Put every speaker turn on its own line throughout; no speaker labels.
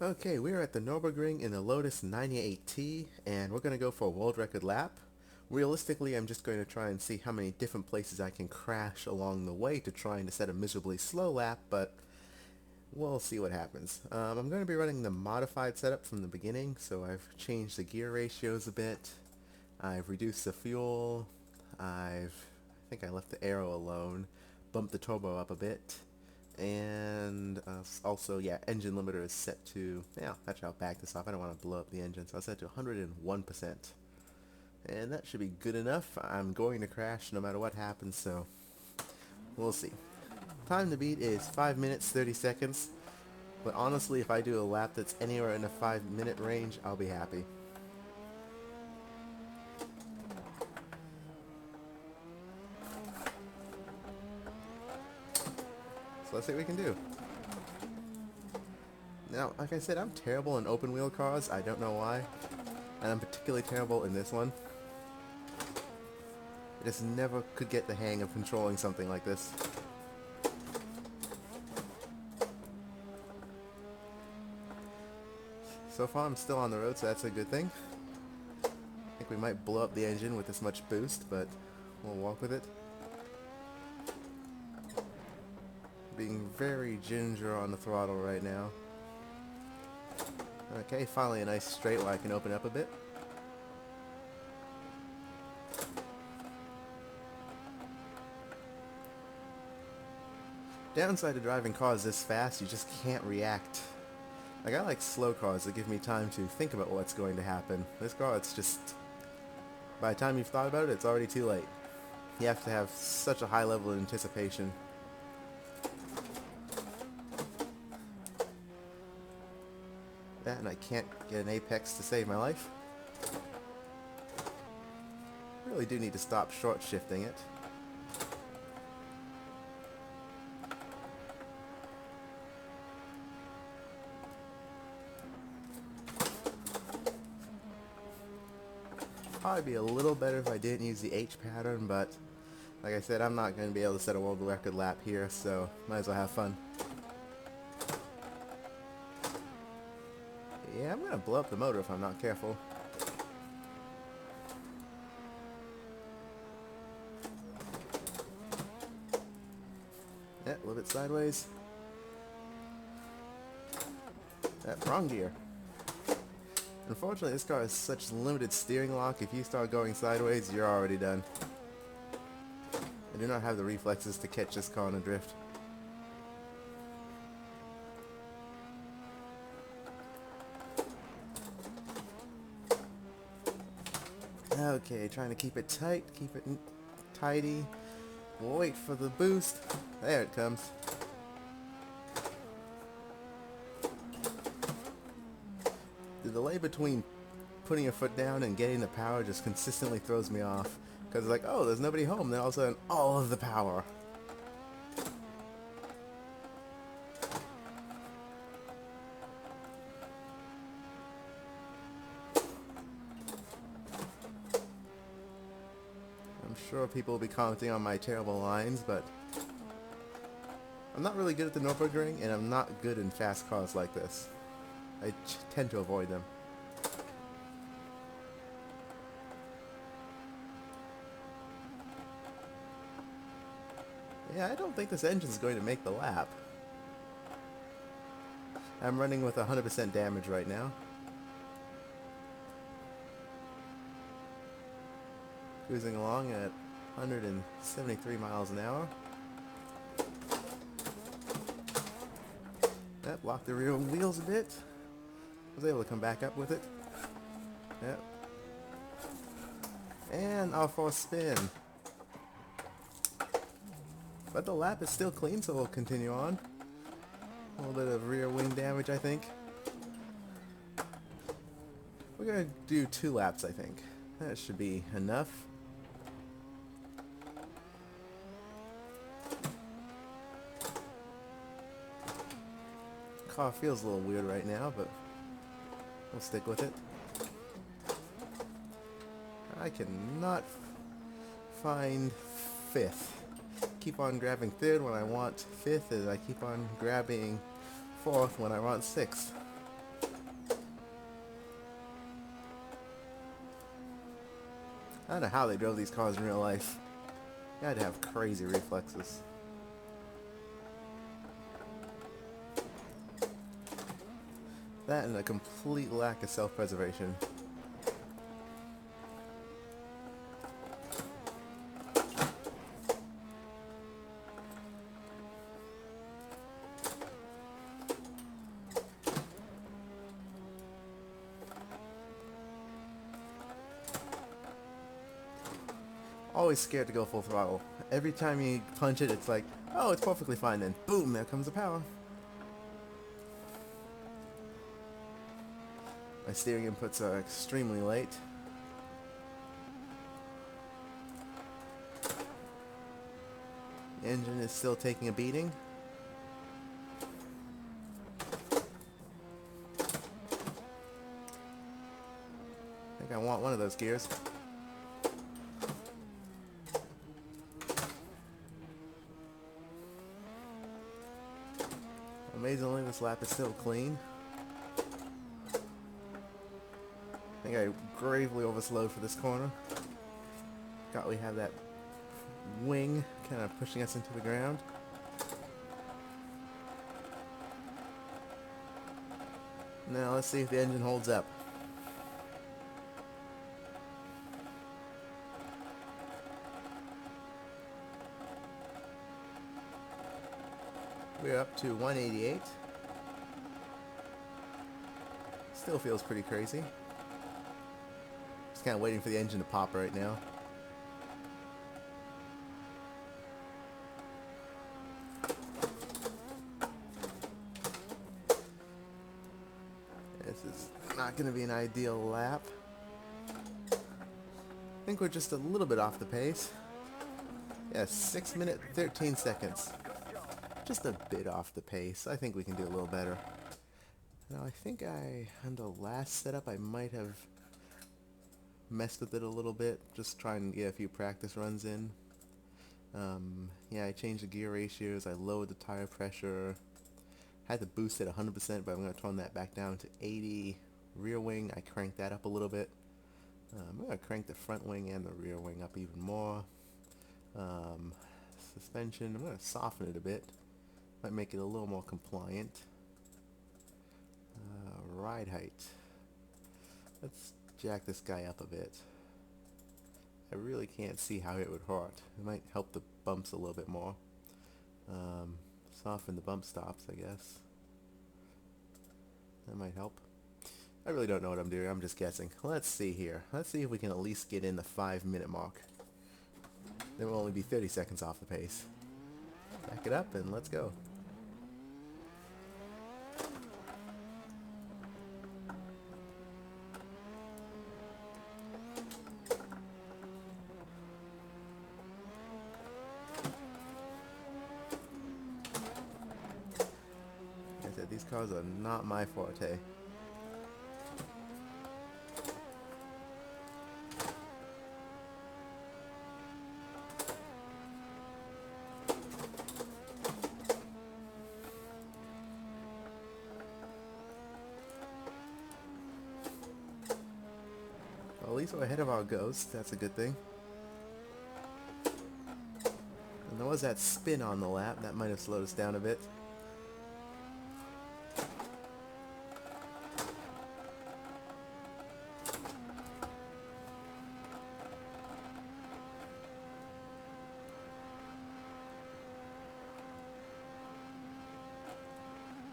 Okay, we're at the Nürburgring in the Lotus 98T, and we're going to go for a world record lap. Realistically, I'm just going to try and see how many different places I can crash along the way to trying to set a miserably slow lap, but we'll see what happens. I'm going to be running the modified setup from the beginning, so I've changed the gear ratios a bit. I've reduced the fuel. I think I left the aero alone. Bumped the turbo up a bit. And also, yeah, engine limiter is set to, yeah, actually I'll back this off. I don't want to blow up the engine, so I'll set it to 101%. And that should be good enough. I'm going to crash no matter what happens, so we'll see. Time to beat is 5 minutes 30 seconds, but honestly, if I do a lap that's anywhere in the 5-minute range, I'll be happy. So let's see what we can do. Now, like I said, I'm terrible in open wheel cars. I don't know why. And I'm particularly terrible in this one. I just never could get the hang of controlling something like this. So far I'm still on the road, so that's a good thing. I think we might blow up the engine with this much boost, but we'll walk with it. Being very ginger on the throttle right now. Okay, finally a nice straight where I can open up a bit. Downside to driving cars this fast, you just can't react. Like, I like slow cars that give me time to think about what's going to happen. This car, it's just, by the time you've thought about it, it's already too late. You have to have such a high level of anticipation. That, and I can't get an apex to save my life. Really do need to stop short shifting it. Probably be a little better if I didn't use the H pattern, but like I said, I'm not going to be able to set a world record lap here, so might as well have fun. Yeah, I'm going to blow up the motor if I'm not careful. Yeah, a little bit sideways. Wrong gear. Unfortunately, this car has such limited steering lock, if you start going sideways, you're already done. I do not have the reflexes to catch this car in a drift. Okay, trying to keep it tight, keep it tidy. We'll wait for the boost. There it comes. The delay between putting your foot down and getting the power just consistently throws me off. Because it's like, oh, there's nobody home. Then all of a sudden, all of the power. I'm sure people will be commenting on my terrible lines, but I'm not really good at the Nürburgring, and I'm not good in fast cars like this. I tend to avoid them. Yeah, I don't think this engine's going to make the lap. I'm running with 100% damage right now. Cruising along at 173 miles an hour. Yep, locked the rear wheels a bit. Was able to come back up with it. Yep. And off for a spin. But the lap is still clean, so we'll continue on. A little bit of rear wing damage, I think. We're going to do 2 laps, I think. That should be enough. Car feels a little weird right now, but we'll stick with it. I cannot find 5th. Keep on grabbing 3rd when I want 5th, and I keep on grabbing 4th when I want 6th. I don't know how they drove these cars in real life. You had to have crazy reflexes. That and a complete lack of self-preservation. Always scared to go full throttle. Every time you punch it, it's like, oh, it's perfectly fine, then boom, there comes the power. My steering inputs are extremely late. The engine is still taking a beating. I think I want one of those gears. Amazingly, this lap is still clean. I think I gravely overslowed for this corner. Got we have that wing kind of pushing us into the ground. Now let's see if the engine holds up. We're up to 188. Still feels pretty crazy. Just kind of waiting for the engine to pop right now. This is not going to be an ideal lap. I think we're just a little bit off the pace. Yeah, 6 minutes, 13 seconds. Just a bit off the pace. I think we can do a little better. Now I think on the last setup I might have messed with it a little bit, just trying to get a few practice runs in. Yeah, I changed the gear ratios, I lowered the tire pressure, had to boost it 100%, but I'm going to tone that back down to 80. Rear wing, I cranked that up a little bit. I'm going to crank the front wing and the rear wing up even more. Suspension, I'm going to soften it a bit. Might make it a little more compliant. Ride height. Let's jack this guy up a bit. I really can't see how it would hurt. It might help the bumps a little bit more. Soften the bump stops, I guess. That might help. I really don't know what I'm doing. I'm just guessing. Let's see here. Let's see if we can at least get in the 5-minute mark. Then we'll only be 30 seconds off the pace. Back it up and let's go. Like I said, these cars are not my forte. Well, at least we're ahead of our ghost. That's a good thing. And there was that spin on the lap. That might have slowed us down a bit.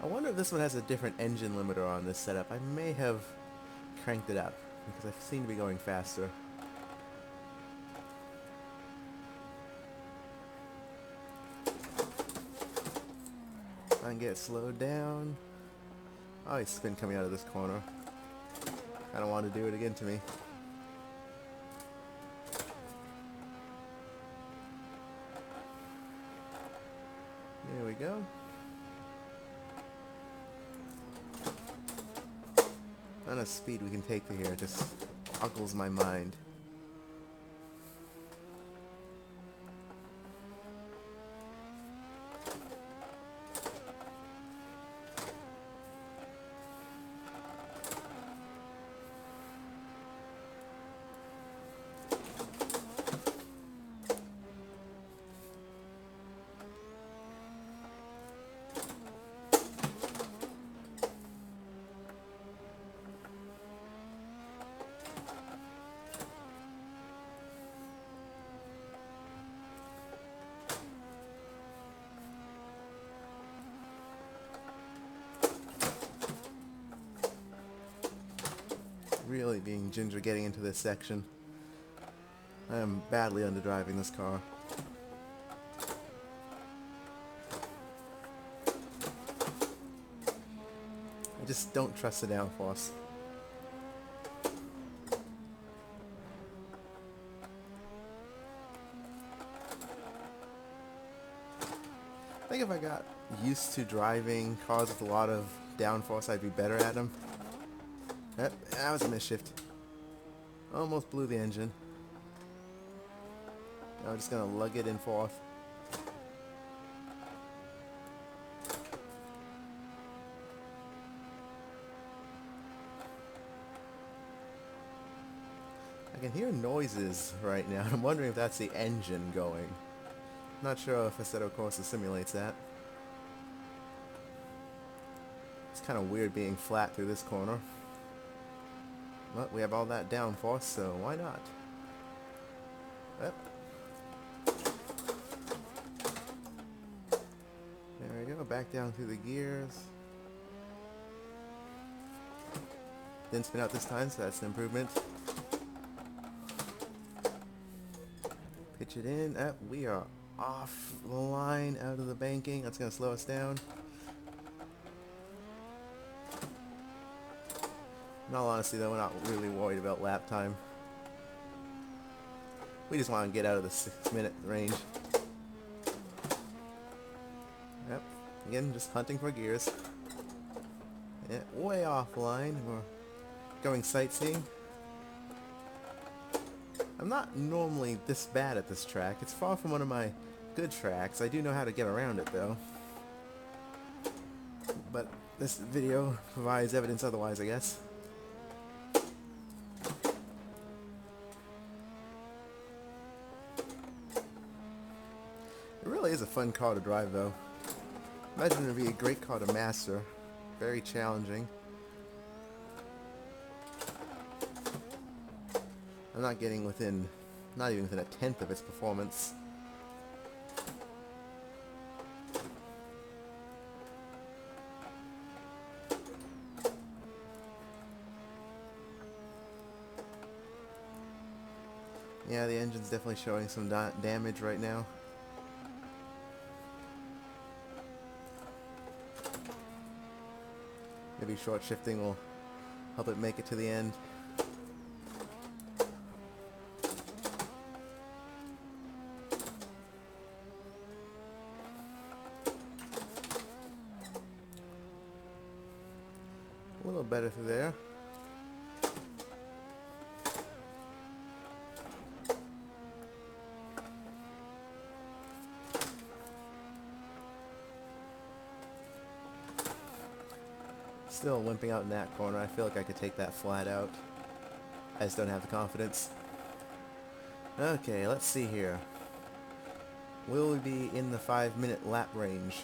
I wonder if this one has a different engine limiter on this setup. I may have cranked it up because I seem to be going faster. I can get slowed down. Oh, I spin coming out of this corner. I don't want to do it again to me. There we go. Not enough speed we can take to here, it just boggles my mind. really being ginger getting into this section. I am badly underdriving this car. I just don't trust the downforce. I think if I got used to driving cars with a lot of downforce, I'd be better at them. Yep, that was a misshift. Almost blew the engine. Now I'm just gonna lug it in fourth. I can hear noises right now. I'm wondering if that's the engine going. Not sure if Assetto Corsa simulates that. It's kind of weird being flat through this corner. But we have all that downforce, so why not? Yep. There we go, back down through the gears. Didn't spin out this time, so that's an improvement. Pitch it in. We are off the line, out of the banking. That's going to slow us down. In all honesty though, we're not really worried about lap time. We just want to get out of the 6-minute range. Yep. Again, just hunting for gears. Yeah, way offline. We're going sightseeing. I'm not normally this bad at this track. It's far from one of my good tracks. I do know how to get around it though. But this video provides evidence otherwise, I guess. It really is a fun car to drive though. Imagine it would be a great car to master. Very challenging. I'm not getting within, not even within a tenth of its performance. Yeah, the engine's definitely showing some damage right now. Maybe short shifting will help it make it to the end. A little better through there. Still limping out in that corner. I feel like I could take that flat out. I just don't have the confidence. Okay, let's see here. Will we be in the 5-minute lap range?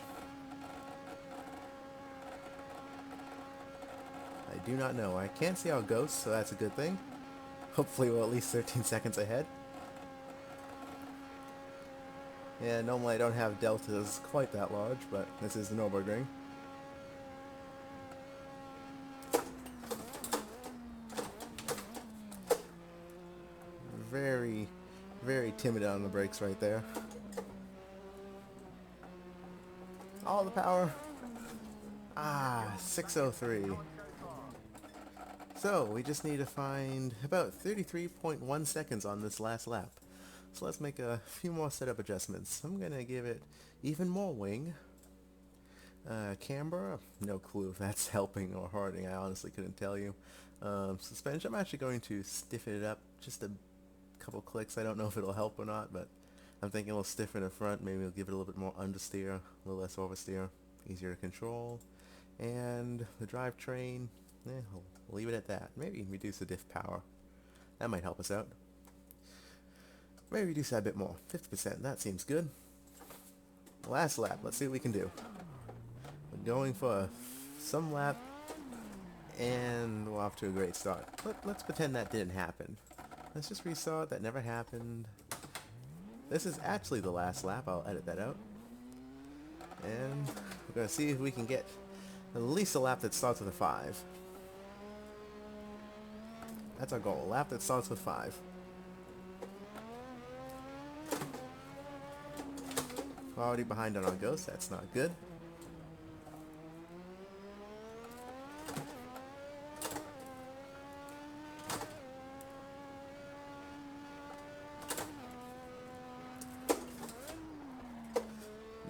I do not know. I can't see how it goes, so that's a good thing. Hopefully we're at least 13 seconds ahead. Yeah, normally I don't have deltas quite that large, but this is the Nürburgring. Very, very timid on the brakes right there. All the power. 603. So, we just need to find about 33.1 seconds on this last lap. So let's make a few more setup adjustments. I'm going to give it even more wing. Camber, no clue if that's helping or hurting. I honestly couldn't tell you. Suspension, I'm actually going to stiffen it up just a couple clicks. I don't know if it'll help or not, but I'm thinking we'll stiffen the front. Maybe we'll give it a little bit more understeer, a little less oversteer, easier to control. And the drivetrain, I'll leave it at that. Maybe reduce the diff power. That might help us out. Maybe reduce that a bit more. 50%, that seems good. Last lap, let's see what we can do. We're going for some lap, and we're off to a great start. Let's pretend that didn't happen. Let's just restart. That never happened. This is actually the last lap. I'll edit that out. And we're going to see if we can get at least a lap that starts with a 5. That's our goal. A lap that starts with 5. We're already behind on our ghost. That's not good.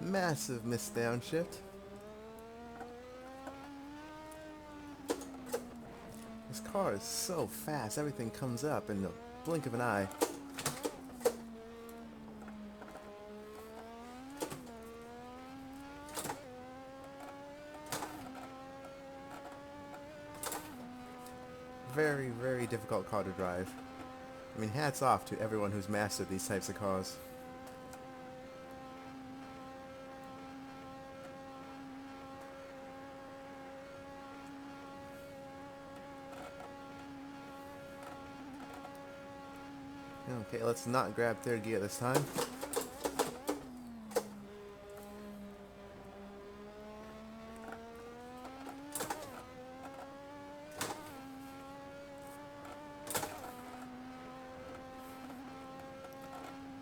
Massive missed downshift. This car is so fast. Everything comes up in the blink of an eye. Very, very difficult car to drive. I mean, hats off to everyone who's mastered these types of cars. Okay, let's not grab third gear this time.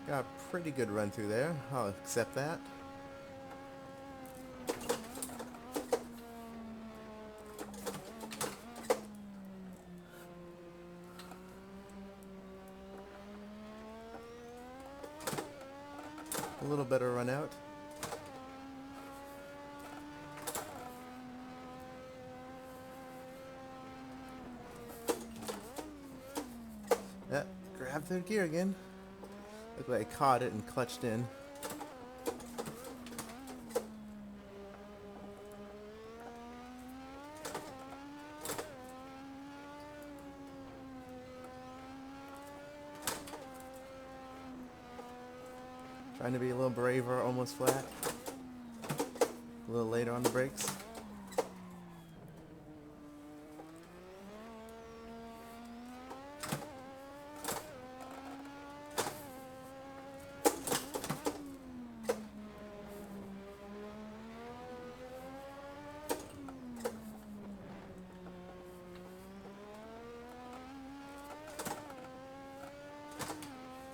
Got a pretty good run through there. I'll accept that. A little better run out. Grab third gear again. Looked like I caught it and clutched in. Trying to be a little braver, almost flat. A little later on the brakes.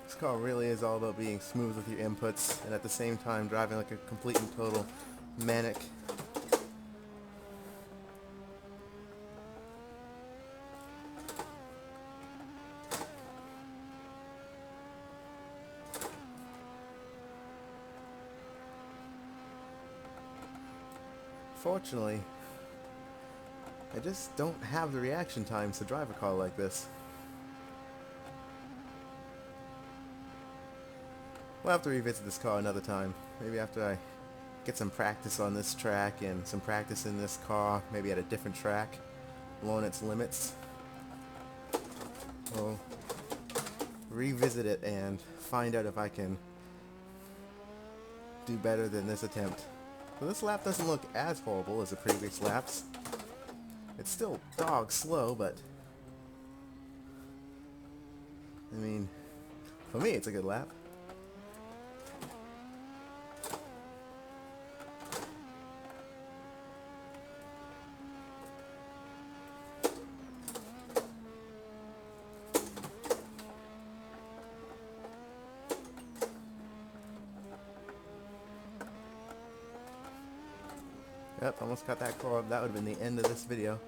This car really is all about being smooth with your inputs and at the same time driving like a complete and total maniac. Fortunately, I just don't have the reaction times to drive a car like this. We'll have to revisit this car another time. Maybe after I get some practice on this track and some practice in this car, maybe at a different track, blowing its limits. We'll revisit it and find out if I can do better than this attempt. So this lap doesn't look as horrible as the previous laps. It's still dog slow, but I mean, for me it's a good lap. Yep, almost got that car up. That would have been the end of this video.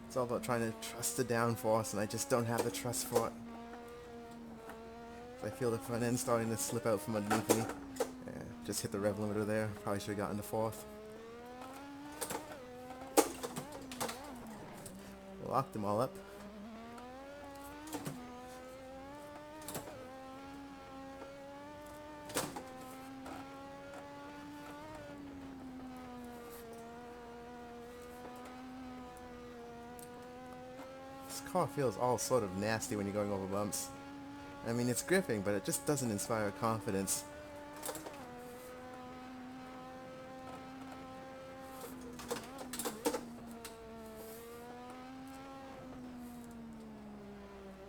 It's all about trying to trust the downforce, and I just don't have the trust for it. I feel the front end starting to slip out from underneath me. Yeah, just hit the rev limiter there. Probably should have gotten to fourth. Locked them all up. This car feels all sort of nasty when you're going over bumps. I mean, it's gripping, but it just doesn't inspire confidence.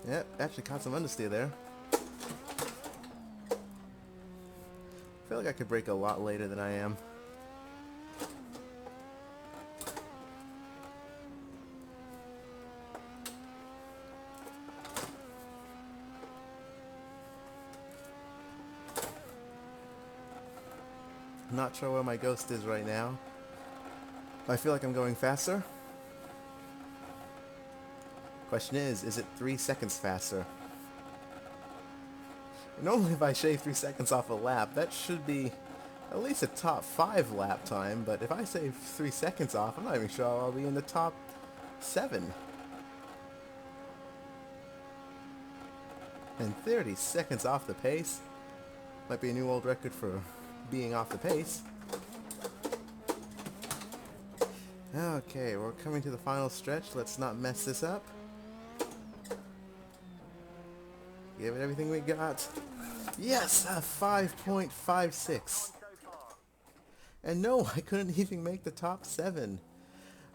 Yep, actually caught some understeer there. like I could break a lot later than I am. I'm not sure where my ghost is right now. I feel like I'm going faster. Question is it 3 seconds faster? Normally if I shave 3 seconds off a lap, that should be at least a top 5 lap time, but if I save 3 seconds off, I'm not even sure I'll be in the top 7. And 30 seconds off the pace might be a new world record for being off the pace. Okay, we're coming to the final stretch. Let's not mess this up. Give it everything we got. Yes, a 5.56. And no, I couldn't even make the top 7.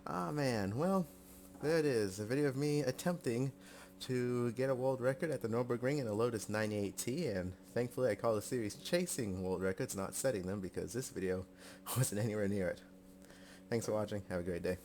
Ah man, well, there it is. A video of me attempting to get a world record at the Nürburgring in a Lotus 98T, and thankfully I call the series Chasing World Records, not setting them, because this video wasn't anywhere near it. Thanks for watching. Have a great day.